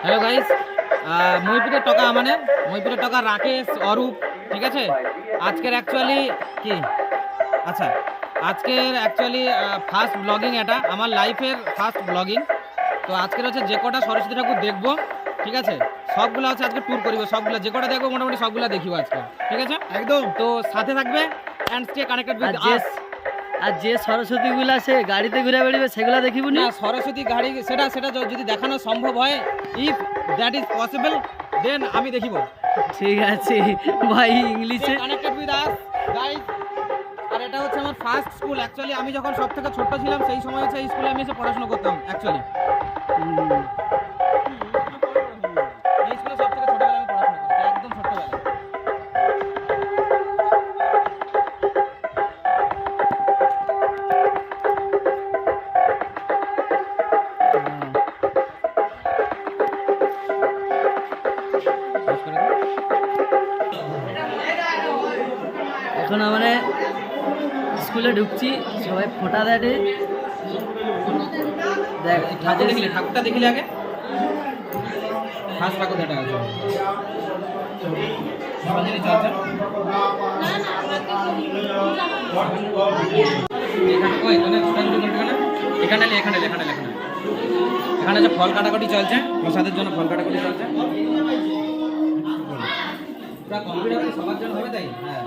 Hello guys, মহিপুরের টকা মানে মহিপুরের টকা রাকেশ অরূপ, ঠিক আছে। আজকের অ্যাকচুয়ালি কি আচ্ছা আজকের অ্যাকচুয়ালি ফার্স্ট ব্লগিং, এটা আমার লাইফের ফার্স্ট ব্লগিং। তো আজকের হচ্ছে যে কটা সরস্বতী ঠাকুর দেখবো, ঠিক আছে, সবগুলো হচ্ছে আজকে ট্যুর করিব, সবগুলো যে কটা দেখবো মোটামুটি সবগুলো দেখিব আজকে, ঠিক আছে একদম। তো সাথে থাকবে and stay connected with us. আর যে সরস্বতীগুলো আছে গাড়িতে ঘুরে বেড়াবে সেগুলো দেখিব না, সরস্বতী গাড়ি সেটা যদি দেখানো সম্ভব হয়, ইফ দ্যাট ইজ পসিবল, দেন আমি দেখিব। ঠিক আছে ভাই, ইংলিশে কানেক্টেড উইথ আস গাইস। আর এটা হচ্ছে আমার ফার্স্ট স্কুল। অ্যাকচুয়ালি আমি যখন সব থেকে ছোট্ট ছিলাম সেই সময় হচ্ছে এই স্কুলে আমি এসে পড়াশোনা করতাম। অ্যাকচুয়ালি এই স্কুলে সব থেকে ছোটবেলায় আমি পড়াশোনা করেছি, একদম ছোট্টবেলায়। এখন মানে স্কুলে ঢুকছি, সবাই ফোঁটা দেয়। দেখ ঠাকুরটা দেখিলে আগে ফার্স্ট ঠাকুর দেখা আছে। এখানে যে ফল কাটাকাটি চলছে, প্রসাদের জন্য ফল কাটাকাটি চলছে, পুরো কম্পিউটার সবার জন্য হবে, তাই হ্যাঁ।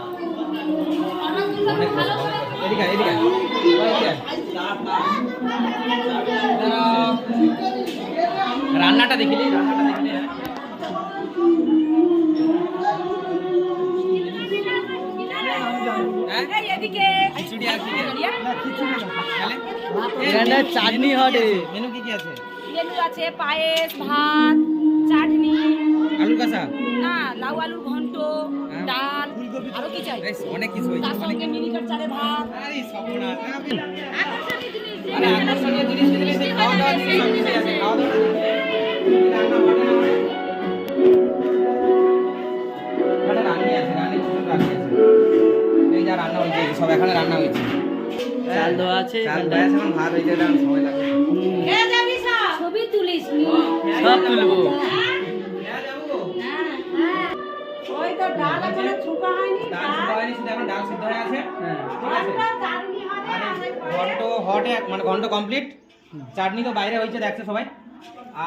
রান্নাটা দেখিলি, চাটনি হবে। মেনু কি কি আছে? মেনু আছে পায়েস, ভাত, চাটনি, আলু কষা, না লাউ আলুর ঘন্ট, ডাল, আরো কি চাই? অনেক কিছু হয়েছে। তার সঙ্গে মিনিকেট চালের ভাত। আরে সর্বনাশ, আরে আকর্ষণীয় জিনিস দিলে খাওয়া দাওয়া জিনিস সব কিছু আছে। খাওয়া দাওয়া রান্না আছে, রান্না আছে, এই যা রান্না হয়েছে সব এখানে রান্না হয়েছে। চাল দেওয়া আছে, চাল দেওয়া আছে, ভাত হয়েছে, এটা সময় লাগবে। ছবি তুলিস সব তুলবো। ওই তো ডাল এখনো ছোকা হয়নি, ডাল সিদ্ধ হয়নি, শুধু এখন ডাল সিদ্ধ হয়ে আছে, ঠিক আছে। চাটনি হবে, আর ঘন্ট হট মানে ঘন্ট কমপ্লিট, চাটনি তো বাইরে হয়েছে দেখছে সবাই,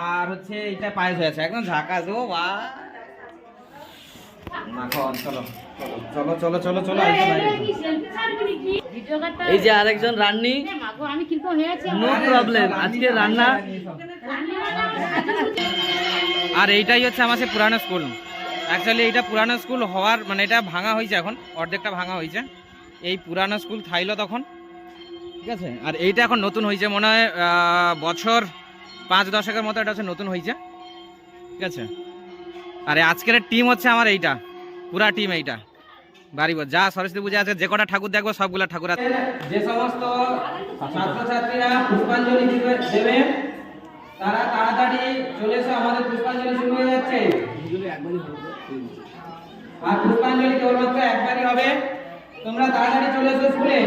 আর হচ্ছে এটা পায়েস হয়েছে, একদম ঝাকাস। ও বাহ, মাখন, চলো চলো চলো চলো চলো এই যে আরেকজন রান্নি, আমি কিরকম হয়েছে নো প্রবলেম, আজকে রান্না। আর এইটাই হচ্ছে আমার সে পুরানো স্কুল। অ্যাকচুয়ালি এটা পুরানো স্কুল হওয়ার মানে এটা ভাঙা হয়েছে, এখন অর্ধেকটা ভাঙা হয়েছে। এই পুরানো স্কুল থাইলো তখন, ঠিক আছে। আর এইটা এখন নতুন হয়েছে, মনে হয় বছর 5-10 মতো এটা হচ্ছে নতুন হয়েছে, ঠিক আছে। আর আজকের টিম হচ্ছে আমার এইটা, পুরা টিম এইটা বাড়িব। যা সরস্বতী পূজা আছে, যে কটা ঠাকুর দেখবো সবগুলা ঠাকুর আছে। যে সমস্ত ছাত্রছাত্রীরা পুষ্পাঞ্জলি দেবে তারা তাড়াতাড়ি চলে এসো, আমাদের পুষ্পাঞ্জলি শুরু হয়ে যাচ্ছে। আর পুষ্পাঞ্জলি কেবলমাত্র একবারই হবে, তোমরা তাড়াতাড়ি চলে এসো স্কুলে।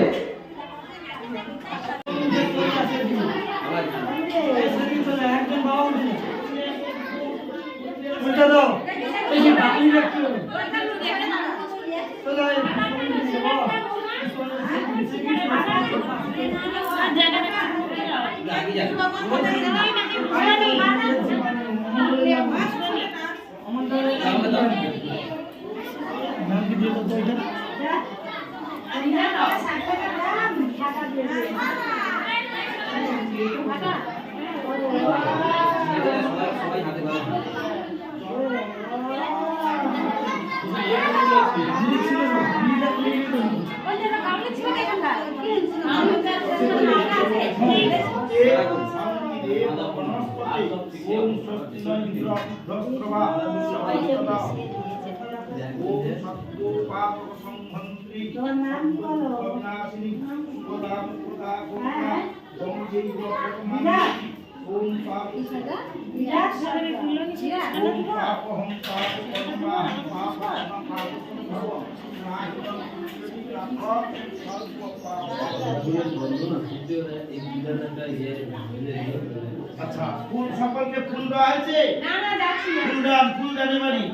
আচ্ছা ফুল সকলকে ফুল দেওয়া হয়েছে? না না যাচ্ছি না ফুলদানি বাড়ি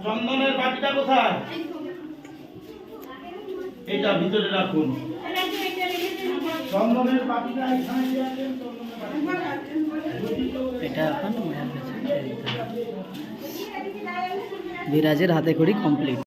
চন্দনের বাটিটা কোথায়? এটা ভিতরে রাখুন। চন্দনের বাটিটা এখানে দিয়ে আসেন, চন্দনের বাটিটা। এটা এখন মায়ের কাছে দিয়ে দিতে হবে। বিরাজের হাতে খড়ি কমপ্লিট।